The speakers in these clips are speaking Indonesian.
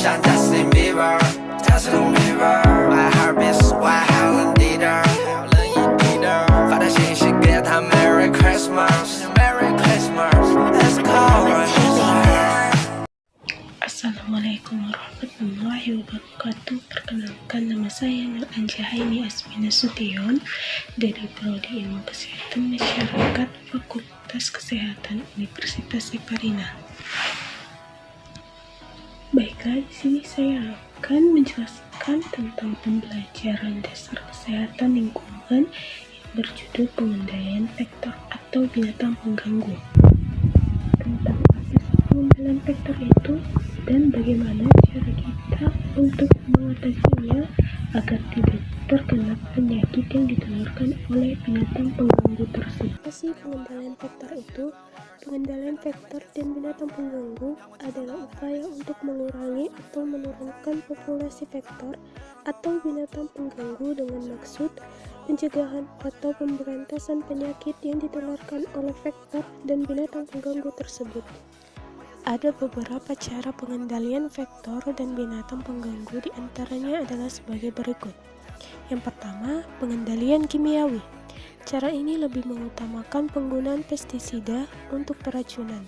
像 Justin Bieber My heart beats 我好冷地的发条信息给他 Merry Christmas Let's go Assalamualaikum warahmatullahi wabarakatuh. Perkenalkan, nama saya Nur Anjahaini Asmina Sution dari Prodi Ilmu Kesehatan Masyarakat Fakultas Kesehatan Universitas Saparina. Baiklah, di sini saya akan menjelaskan tentang pembelajaran dasar kesehatan lingkungan yang berjudul pengendalian vektor atau binatang pengganggu. Tentang apa sih pengendalian vektor itu dan bagaimana cara kita untuk mengatasinya agar tidak terkena penyakit yang ditularkan oleh binatang pengganggu tersebut. Apa sih pengendalian vektor itu? Pengendalian vektor dan binatang pengganggu adalah upaya untuk mengurangi atau menurunkan populasi vektor atau binatang pengganggu dengan maksud pencegahan atau pemberantasan penyakit yang ditularkan oleh vektor dan binatang pengganggu tersebut. Ada beberapa cara pengendalian vektor dan binatang pengganggu, diantaranya adalah sebagai berikut. Yang pertama, pengendalian kimiawi. Cara ini lebih mengutamakan penggunaan pestisida untuk peracunan.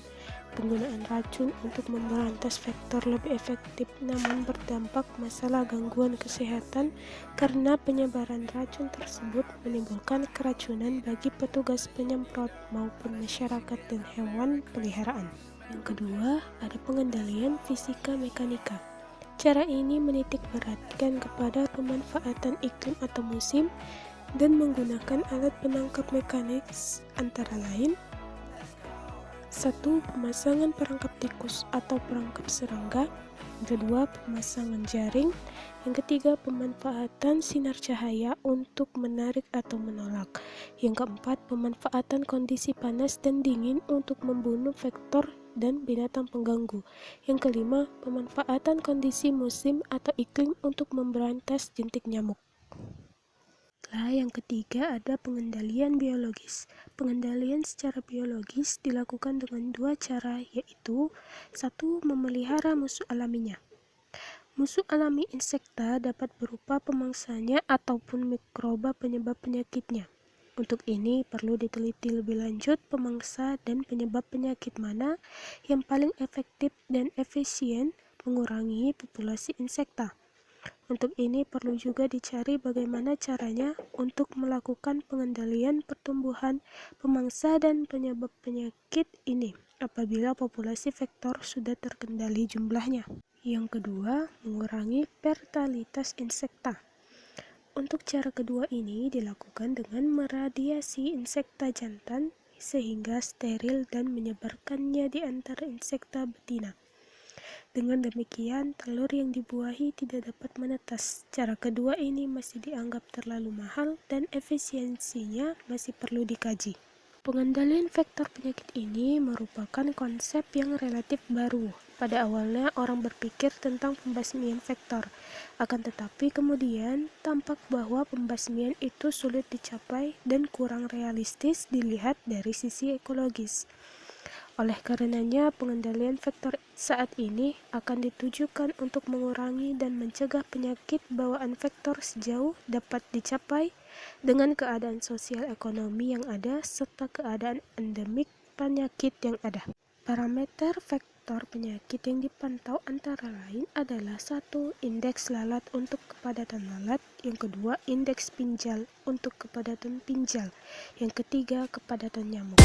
Penggunaan racun untuk memberantas vektor lebih efektif namun berdampak masalah gangguan kesehatan karena penyebaran racun tersebut menimbulkan keracunan bagi petugas penyemprot maupun masyarakat dan hewan peliharaan. Yang kedua, ada pengendalian fisika mekanika. Cara ini menitik beratkan kepada pemanfaatan iklim atau musim dan menggunakan alat penangkap mekanik antara lain 1. Pemasangan perangkap tikus atau perangkap serangga. Yang kedua, pemasangan jaring. Yang ketiga, pemanfaatan sinar cahaya untuk menarik atau menolak. Yang keempat, pemanfaatan kondisi panas dan dingin untuk membunuh vektor dan binatang pengganggu. Yang kelima, pemanfaatan kondisi musim atau iklim untuk memberantas jentik nyamuk. Yang ketiga, ada pengendalian biologis. Pengendalian secara biologis dilakukan dengan dua cara, yaitu 1. Memelihara musuh alaminya. Musuh alami insekta dapat berupa pemangsanya ataupun mikroba penyebab penyakitnya. Untuk ini perlu diteliti lebih lanjut pemangsa dan penyebab penyakit mana yang paling efektif dan efisien mengurangi populasi insekta. Untuk ini perlu juga dicari bagaimana caranya untuk melakukan pengendalian pertumbuhan pemangsa dan penyebab penyakit ini apabila populasi vektor sudah terkendali jumlahnya. Yang kedua, mengurangi fertilitas insekta. Untuk cara kedua ini dilakukan dengan meradiasi insekta jantan sehingga steril dan menyebarkannya di antara insekta betina. Dengan demikian, telur yang dibuahi tidak dapat menetas. Cara kedua ini masih dianggap terlalu mahal dan efisiensinya masih perlu dikaji. Pengendalian vektor penyakit ini merupakan konsep yang relatif baru. Pada awalnya orang berpikir tentang pembasmian vektor, akan tetapi kemudian tampak bahwa pembasmian itu sulit dicapai dan kurang realistis dilihat dari sisi ekologis. Oleh karenanya, pengendalian vektor saat ini akan ditujukan untuk mengurangi dan mencegah penyakit bawaan vektor sejauh dapat dicapai dengan keadaan sosial ekonomi yang ada serta keadaan endemik penyakit yang ada. Parameter vektor penyakit yang dipantau antara lain adalah 1. Indeks lalat untuk kepadatan lalat. Yang kedua, indeks pinjal untuk kepadatan pinjal. Yang ketiga, kepadatan nyamuk.